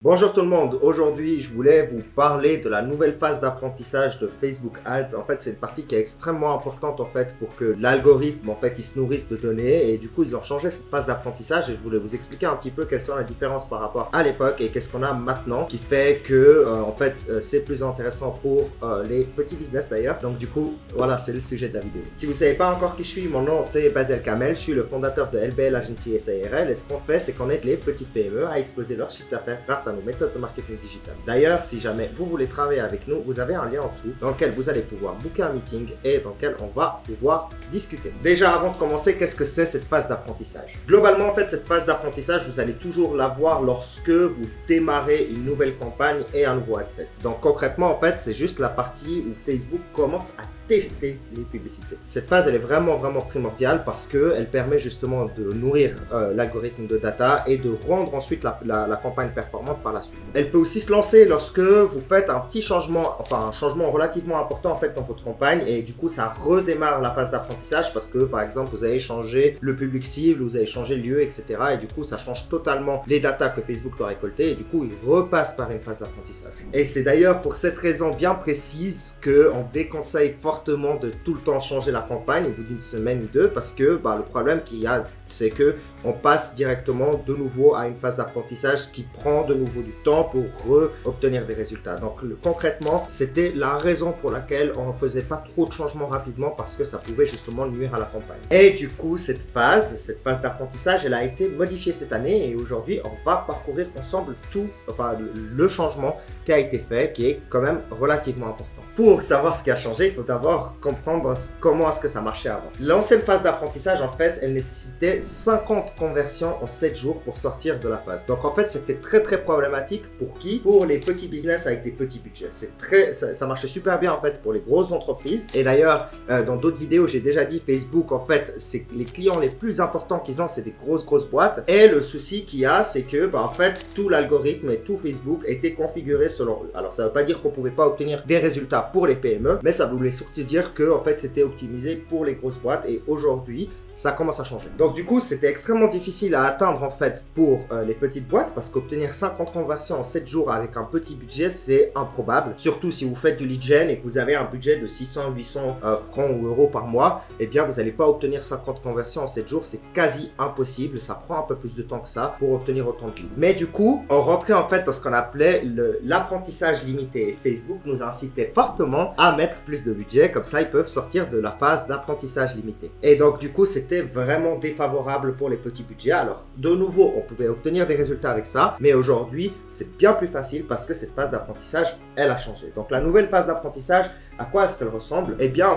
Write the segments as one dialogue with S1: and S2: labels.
S1: Bonjour tout le monde, aujourd'hui je voulais vous parler de la nouvelle phase d'apprentissage de Facebook Ads. En fait c'est une partie qui est extrêmement importante pour que l'algorithme il se nourrisse de données et du coup ils ont changé cette phase d'apprentissage et je voulais vous expliquer un petit peu quelles sont les différences par rapport à l'époque et qu'est-ce qu'on a maintenant qui fait que c'est plus intéressant pour les petits business d'ailleurs. Donc du coup voilà, c'est le sujet de la vidéo. Si vous ne savez pas encore qui je suis, mon nom c'est Basel Kamel, je suis le fondateur de LBL Agency SARL et ce qu'on fait c'est qu'on aide les petites PME à exploser leur chiffre d'affaires grâce à nos méthodes de marketing digital. D'ailleurs, si jamais vous voulez travailler avec nous, vous avez un lien en dessous dans lequel vous allez pouvoir booker un meeting et dans lequel on va pouvoir discuter. Déjà, avant de commencer, qu'est-ce que c'est cette phase d'apprentissage? Globalement, cette phase d'apprentissage, vous allez toujours l'avoir lorsque vous démarrez une nouvelle campagne et un nouveau adset. Donc concrètement, c'est juste la partie où Facebook commence à tester les publicités. Cette phase, elle est vraiment primordiale parce qu'elle permet justement de nourrir l'algorithme de data et de rendre ensuite la campagne performante par la suite. Elle peut aussi se lancer lorsque vous faites un petit changement, un changement relativement important dans votre campagne et du coup ça redémarre la phase d'apprentissage parce que par exemple vous avez changé le public cible, vous avez changé le lieu, etc. Et du coup ça change totalement les datas que Facebook doit récolter et du coup il repasse par une phase d'apprentissage. Et c'est d'ailleurs pour cette raison bien précise qu'on déconseille fortement de tout le temps changer la campagne au bout d'une semaine ou deux parce que le problème qu'il y a c'est que on passe directement de nouveau à une phase d'apprentissage qui prend de nouveau du temps pour obtenir des résultats. Donc concrètement, c'était la raison pour laquelle on ne faisait pas trop de changements rapidement parce que ça pouvait justement nuire à la campagne. Et du coup, cette phase d'apprentissage, elle a été modifiée cette année et aujourd'hui, on va parcourir ensemble le changement qui a été fait, qui est quand même relativement important. Pour savoir ce qui a changé, il faut d'abord comprendre comment est-ce que ça marchait avant. L'ancienne phase d'apprentissage, elle nécessitait 50 conversions en 7 jours pour sortir de la phase. Donc c'était très problématique pour qui? Pour les petits business avec des petits budgets. Ça marchait super bien pour les grosses entreprises. Et d'ailleurs, dans d'autres vidéos, j'ai déjà dit Facebook, c'est les clients les plus importants qu'ils ont, c'est des grosses boîtes. Et le souci qu'il y a, c'est que tout l'algorithme et tout Facebook était configuré selon eux. Alors ça veut pas dire qu'on pouvait pas obtenir des résultats pour les PME, mais ça voulait surtout dire que c'était optimisé pour les grosses boîtes et aujourd'hui ça commence à changer. Donc du coup, c'était extrêmement difficile à atteindre pour les petites boîtes parce qu'obtenir 50 conversions en 7 jours avec un petit budget, c'est improbable. Surtout si vous faites du lead gen et que vous avez un budget de 600, 800 francs ou euros par mois, eh bien vous n'allez pas obtenir 50 conversions en 7 jours, c'est quasi impossible. Ça prend un peu plus de temps que ça pour obtenir autant de leads. Mais du coup, on rentrait dans ce qu'on appelait l'apprentissage limité et Facebook nous incitait fortement à mettre plus de budget, comme ça ils peuvent sortir de la phase d'apprentissage limité. Et donc du coup, c'était vraiment défavorable pour les petits budgets. Alors de nouveau, on pouvait obtenir des résultats avec ça, mais aujourd'hui c'est bien plus facile parce que cette phase d'apprentissage elle a changé. Donc la nouvelle phase d'apprentissage, à quoi est-ce qu'elle ressemble? Eh bien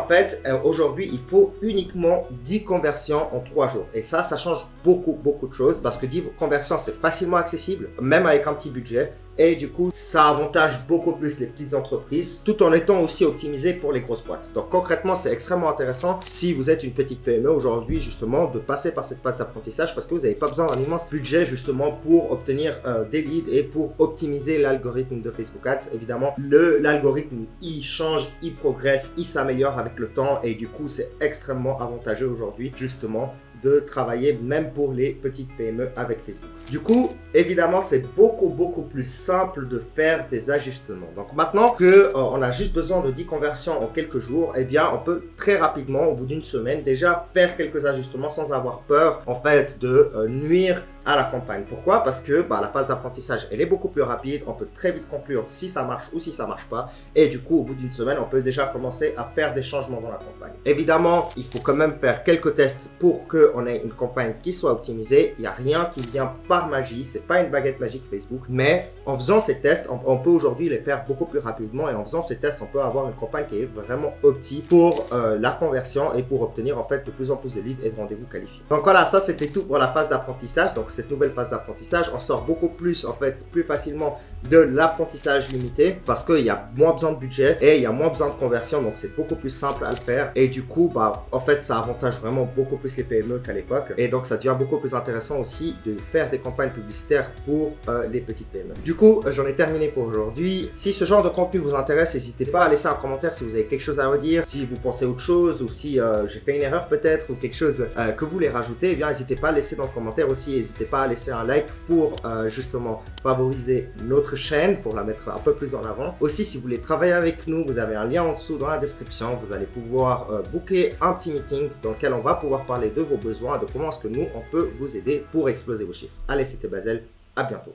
S1: aujourd'hui il faut uniquement 10 conversions en 3 jours et ça change beaucoup de choses parce que 10 conversions c'est facilement accessible même avec un petit budget. Et du coup, ça avantage beaucoup plus les petites entreprises tout en étant aussi optimisé pour les grosses boîtes. Donc concrètement, c'est extrêmement intéressant si vous êtes une petite PME aujourd'hui justement de passer par cette phase d'apprentissage parce que vous n'avez pas besoin d'un immense budget justement pour obtenir des leads et pour optimiser l'algorithme de Facebook Ads. Évidemment, l'algorithme, il change, il progresse, il s'améliore avec le temps et du coup, c'est extrêmement avantageux aujourd'hui justement de travailler même pour les petites PME avec Facebook. Du coup, évidemment, c'est beaucoup plus simple de faire des ajustements. Donc maintenant que on a juste besoin de 10 conversions en quelques jours, eh bien, on peut très rapidement, au bout d'une semaine, déjà faire quelques ajustements sans avoir peur, de nuire à la campagne. Pourquoi? Parce que la phase d'apprentissage, elle est beaucoup plus rapide. On peut très vite conclure si ça marche ou si ça marche pas. Et du coup, au bout d'une semaine, on peut déjà commencer à faire des changements dans la campagne. Évidemment, il faut quand même faire quelques tests pour qu'on ait une campagne qui soit optimisée. Il n'y a rien qui vient par magie. C'est pas une baguette magique Facebook. Mais en faisant ces tests, on peut aujourd'hui les faire beaucoup plus rapidement. Et en faisant ces tests, on peut avoir une campagne qui est vraiment optique pour la conversion et pour obtenir de plus en plus de leads et de rendez-vous qualifiés. Donc voilà, ça c'était tout pour la phase d'apprentissage. Donc cette nouvelle phase d'apprentissage, on sort beaucoup plus plus facilement de l'apprentissage limité parce qu'il y a moins besoin de budget et il y a moins besoin de conversion, donc c'est beaucoup plus simple à le faire et du coup ça avantage vraiment beaucoup plus les PME qu'à l'époque et donc ça devient beaucoup plus intéressant aussi de faire des campagnes publicitaires pour les petites PME. Du coup, j'en ai terminé pour aujourd'hui. Si ce genre de contenu vous intéresse, n'hésitez pas à laisser un commentaire si vous avez quelque chose à redire, si vous pensez autre chose ou si j'ai fait une erreur peut-être ou quelque chose que vous voulez rajouter, eh bien n'hésitez pas à laisser dans le commentaire aussi. N'hésitez n'hésitez pas à laisser un like pour justement favoriser notre chaîne, pour la mettre un peu plus en avant. Aussi, si vous voulez travailler avec nous, vous avez un lien en dessous dans la description. Vous allez pouvoir booker un petit meeting dans lequel on va pouvoir parler de vos besoins, de comment est-ce que nous, on peut vous aider pour exploser vos chiffres. Allez, c'était Basel, à bientôt.